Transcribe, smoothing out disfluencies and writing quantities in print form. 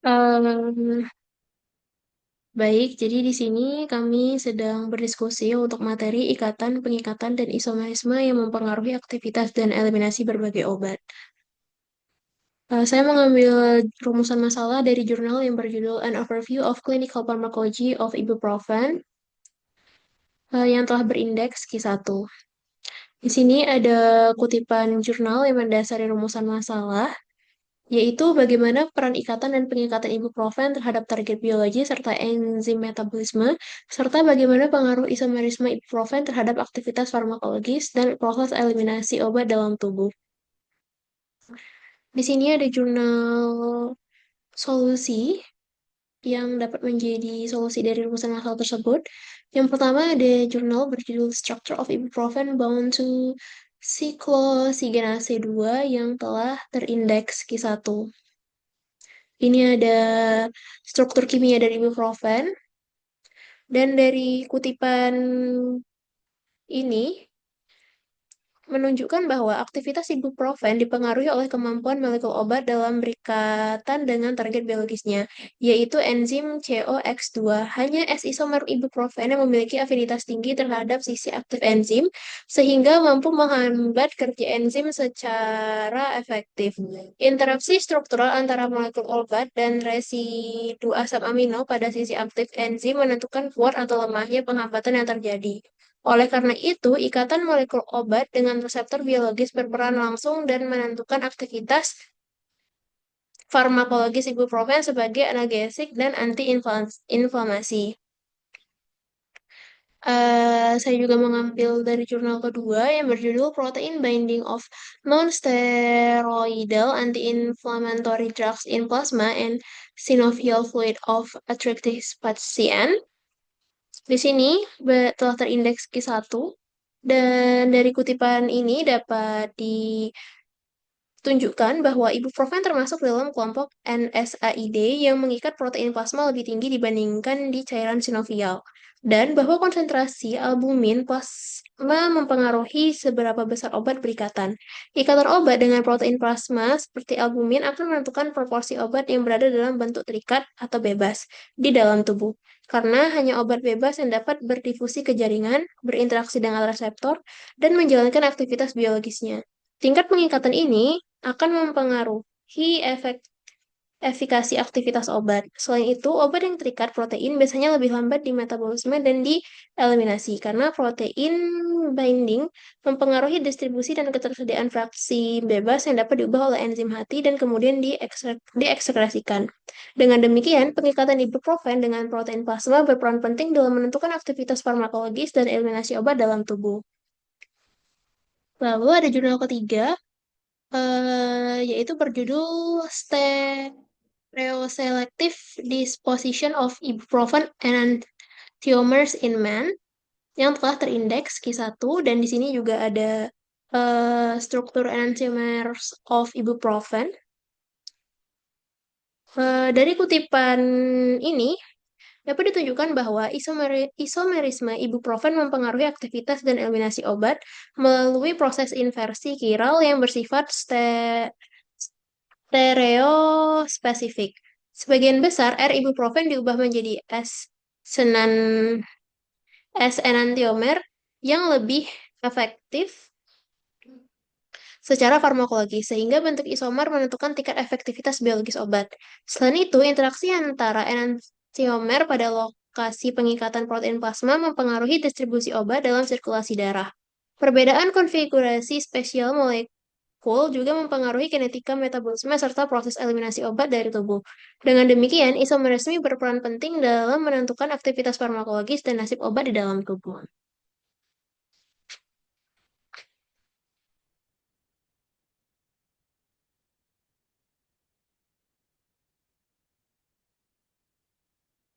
Em, Baik, jadi di sini kami sedang berdiskusi untuk materi ikatan, pengikatan, dan isomerisme yang mempengaruhi aktivitas dan eliminasi berbagai obat. Saya mengambil rumusan masalah dari jurnal yang berjudul An Overview of Clinical Pharmacology of Ibuprofen yang telah berindeks Q1. Di sini ada kutipan jurnal yang mendasari rumusan masalah, yaitu bagaimana peran ikatan dan pengikatan ibuprofen terhadap target biologi serta enzim metabolisme, serta bagaimana pengaruh isomerisme ibuprofen terhadap aktivitas farmakologis dan proses eliminasi obat dalam tubuh. Di sini ada jurnal solusi yang dapat menjadi solusi dari rumusan masalah tersebut. Yang pertama ada jurnal berjudul Structure of Ibuprofen Bound to Cyclooxygenase 2 yang telah terindeks Q1. Ini ada struktur kimia dari ibuprofen, dan dari kutipan ini menunjukkan bahwa aktivitas ibuprofen dipengaruhi oleh kemampuan molekul obat dalam berikatan dengan target biologisnya, yaitu enzim COX2. Hanya S-isomer ibuprofen yang memiliki afinitas tinggi terhadap sisi aktif enzim, sehingga mampu menghambat kerja enzim secara efektif. Interaksi struktural antara molekul obat dan residu asam amino pada sisi aktif enzim menentukan kuat atau lemahnya penghambatan yang terjadi. Oleh karena itu, ikatan molekul obat dengan reseptor biologis berperan langsung dan menentukan aktivitas farmakologis ibuprofen sebagai analgesik dan anti-inflamasi. Saya juga mengambil dari jurnal kedua yang berjudul Protein Binding of Non-Steroidal Anti-Inflammatory Drugs in Plasma and Synovial Fluid of Arthritis Patient. Di sini telah terindeks Q1, dan dari kutipan ini dapat tunjukkan bahwa ibuprofen termasuk dalam kelompok NSAID yang mengikat protein plasma lebih tinggi dibandingkan di cairan sinovial, dan bahwa konsentrasi albumin plasma mempengaruhi seberapa besar obat berikatan. Ikatan obat dengan protein plasma seperti albumin akan menentukan proporsi obat yang berada dalam bentuk terikat atau bebas di dalam tubuh. Karena hanya obat bebas yang dapat berdifusi ke jaringan, berinteraksi dengan reseptor, dan menjalankan aktivitas biologisnya. Tingkat pengikatan ini akan mempengaruhi efikasi aktivitas obat. Selain itu, obat yang terikat protein biasanya lebih lambat di metabolisme dan dieliminasi karena protein binding mempengaruhi distribusi dan ketersediaan fraksi bebas yang dapat diubah oleh enzim hati dan kemudian dieksekresikan. Dengan demikian, pengikatan ibuprofen dengan protein plasma berperan penting dalam menentukan aktivitas farmakologis dan eliminasi obat dalam tubuh. Lalu ada jurnal ketiga, yaitu berjudul Stereoselective Disposition of Ibuprofen Enantiomers in Man yang telah terindeks Q1, dan di sini juga ada struktur enantiomers of ibuprofen. Dari kutipan ini dapat ditunjukkan bahwa isomerisme ibuprofen mempengaruhi aktivitas dan eliminasi obat melalui proses inversi kiral yang bersifat stereospesifik. Sebagian besar R-ibuprofen diubah menjadi S-enantiomer yang lebih efektif secara farmakologi, sehingga bentuk isomer menentukan tingkat efektivitas biologis obat. Selain itu, interaksi antara enantiomer pada lokasi pengikatan protein plasma mempengaruhi distribusi obat dalam sirkulasi darah. Perbedaan konfigurasi spesial molekul juga mempengaruhi kinetika metabolisme serta proses eliminasi obat dari tubuh. Dengan demikian, isomerisme berperan penting dalam menentukan aktivitas farmakologis dan nasib obat di dalam tubuh.